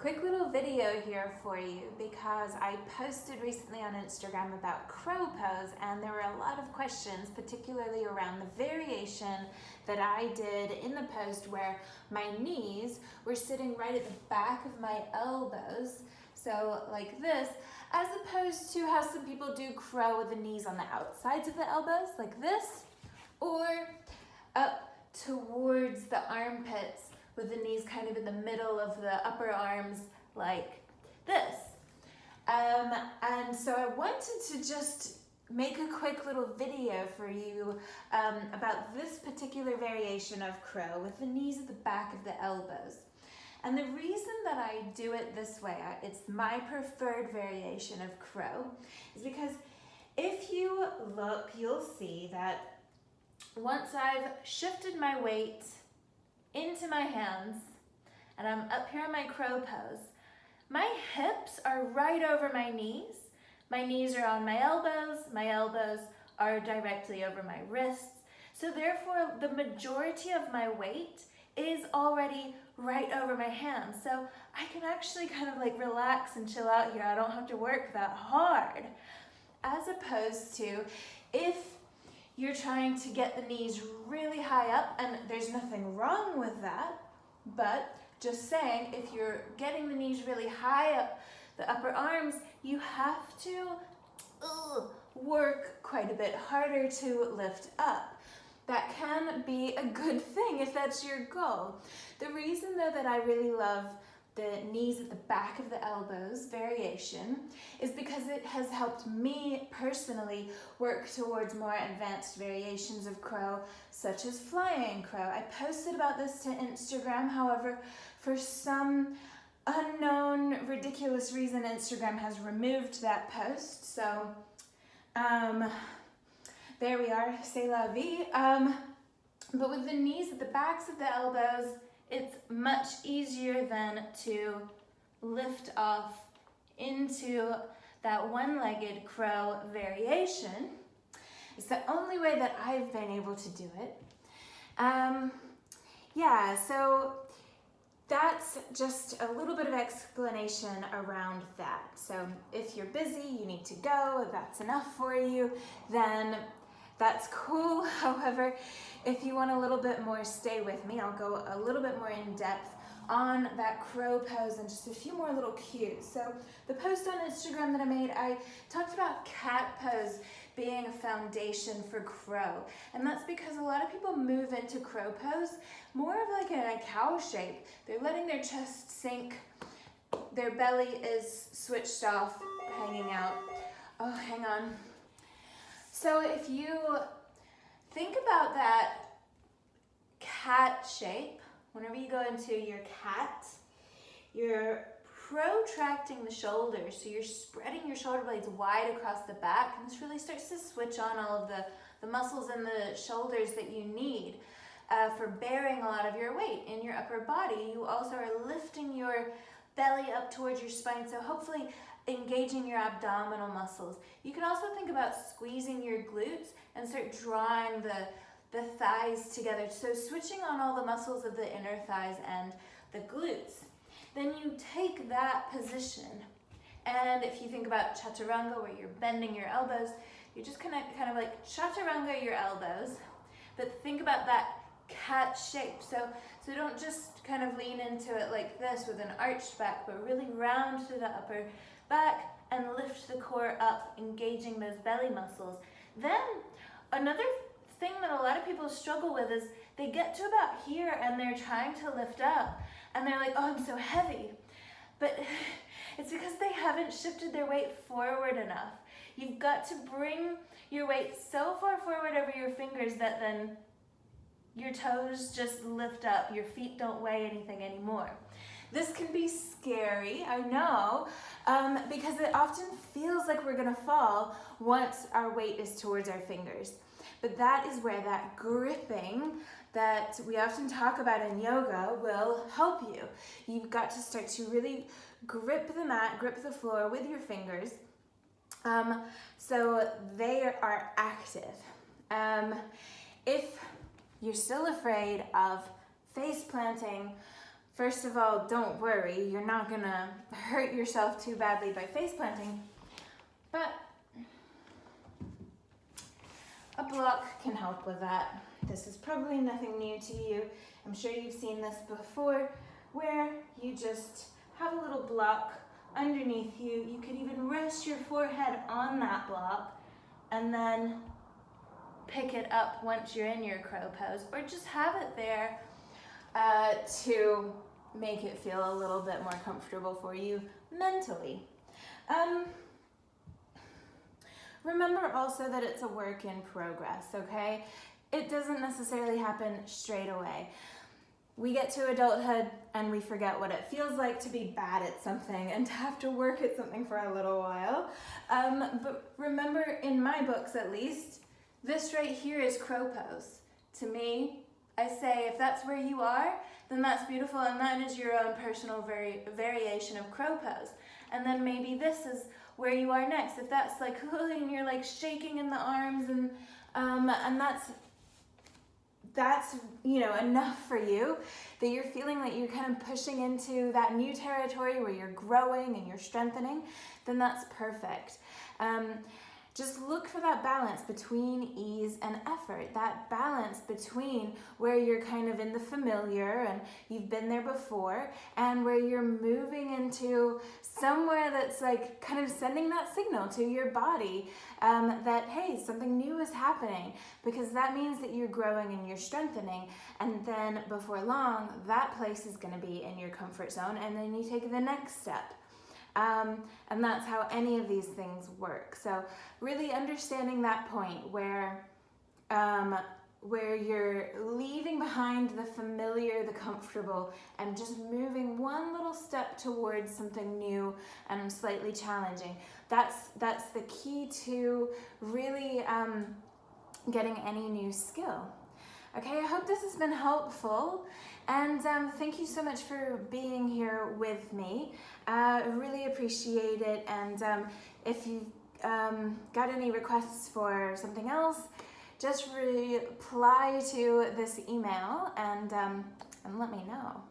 Quick little video here for you because I posted recently on Instagram about crow pose and there were a lot of questions, particularly around the variation that I did in the post where my knees were sitting right at the back of my elbows, so like this, as opposed to how some people do crow with the knees on the outsides of the elbows, like this, or up towards the armpits with the knees kind of in the middle of the upper arms like this. And so I wanted to just make a quick little video for you about this particular variation of crow with the knees at the back of the elbows. And the reason that I do it this way, it's my preferred variation of crow, is because if you look, you'll see that once I've shifted my weight into my hands and I'm up here in my crow pose, my hips are right over my knees are on my elbows are directly over my wrists, so therefore the majority of my weight is already right over my hands, so I can actually kind of like relax and chill out here. I don't have to work that hard, as opposed to if you're trying to get the knees really high up, and there's nothing wrong with that, but just saying, if you're getting the knees really high up the upper arms, you have to work quite a bit harder to lift up. That can be a good thing if that's your goal. The reason though that I really love the knees at the back of the elbows variation is because it has helped me personally work towards more advanced variations of crow, such as flying crow. I posted about this to Instagram, however, for some unknown ridiculous reason, Instagram has removed that post, so there we are, c'est la vie. But with the knees at the backs of the elbows, it's much easier then to lift off into that one-legged crow variation. It's the only way that I've been able to do it. Yeah, so that's just a little bit of explanation around that. So if you're busy, you need to go, that's enough for you, then that's cool. However, if you want a little bit more, stay with me. I'll go a little bit more in depth on that crow pose and just a few more little cues. So the post on Instagram that I made, I talked about cat pose being a foundation for crow. And that's because a lot of people move into crow pose more of like in a cow shape. They're letting their chest sink. Their belly is switched off, hanging out. Oh, hang on. So if you think about that cat shape, whenever you go into your cat, you're protracting the shoulders, so you're spreading your shoulder blades wide across the back, and this really starts to switch on all of the muscles in the shoulders that you need for bearing a lot of your weight in your upper body. You also are lifting your belly up towards your spine, so hopefully engaging your abdominal muscles. You can also think about squeezing your glutes and start drawing the thighs together, so switching on all the muscles of the inner thighs and the glutes. Then you take that position, and if you think about chaturanga, where you're bending your elbows, you just kind of like chaturanga your elbows, but think about that cat shape. So don't just kind of lean into it like this with an arched back, but really round through the upper back and lift the core up, engaging those belly muscles. Then another thing that a lot of people struggle with is they get to about here and they're trying to lift up and they're like, oh, I'm so heavy. But it's because they haven't shifted their weight forward enough. You've got to bring your weight so far forward over your fingers that then your toes just lift up. Your feet don't weigh anything anymore. This can be scary, I know, because it often feels like we're gonna fall once our weight is towards our fingers. But that is where that gripping that we often talk about in yoga will help you. You've got to start to really grip the mat, grip the floor with your fingers, so they are active. If you're still afraid of face planting, first of all, don't worry, you're not gonna hurt yourself too badly by face planting, but a block can help with that. This is probably nothing new to you. I'm sure you've seen this before, where you just have a little block underneath you. You could even rest your forehead on that block and then pick it up once you're in your crow pose, or just have it there to make it feel a little bit more comfortable for you mentally. Remember also that it's a work in progress, okay? It doesn't necessarily happen straight away. We get to adulthood and we forget what it feels like to be bad at something and to have to work at something for a little while. But remember, in my books at least, this right here is crow pose. To me, I say if that's where you are, then that's beautiful, and that is your own personal variation of crow pose. And then maybe this is where you are next. If that's like, and you're like shaking in the arms, and that's enough for you, that you're feeling that you're kind of pushing into that new territory where you're growing and you're strengthening, then that's perfect. Just look for that balance between ease and effort, that balance between where you're kind of in the familiar and you've been there before, and where you're moving into somewhere that's like kind of sending that signal to your body that, hey, something new is happening, because that means that you're growing and you're strengthening. And then before long, that place is going to be in your comfort zone, and then you take the next step. And that's how any of these things work. So really understanding that point where you're leaving behind the familiar, the comfortable, and just moving one little step towards something new and slightly challenging. That's the key to really getting any new skill. Okay, I hope this has been helpful, and thank you so much for being here with me. Really appreciate it, and if you've got any requests for something else, just reply to this email and let me know.